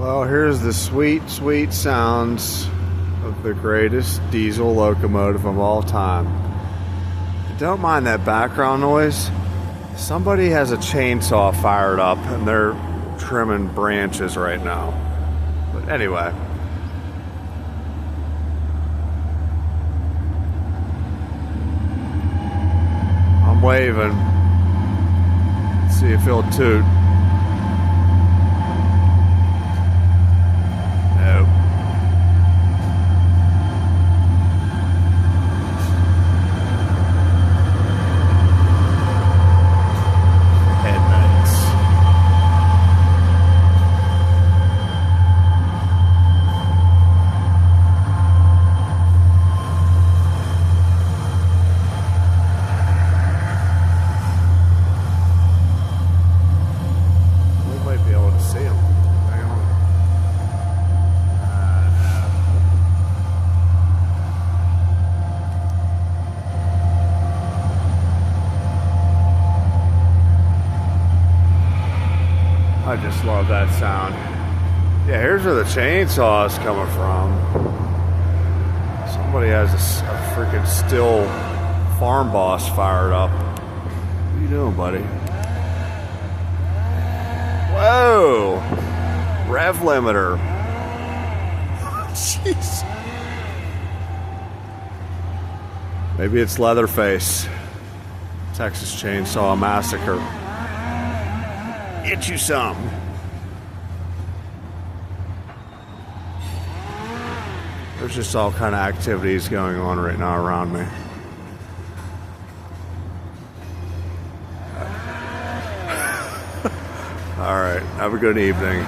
Well, here's the sweet, sweet sounds of the greatest diesel locomotive of all time. Don't mind that background noise. Somebody has a chainsaw fired up and they're trimming branches right now. But anyway. I'm waving. See if he'll toot. Nope. Headlights. We might be able to see him. Hang on. I just love that sound. Yeah, here's where the chainsaw is coming from. Somebody has a freaking still farm boss fired up. What are you doing, buddy? Whoa! Rev limiter. Jeez. Maybe it's Leatherface. Texas Chainsaw Massacre. Get you some. There's just all kind of activities going on right now around me. All right, have a good evening.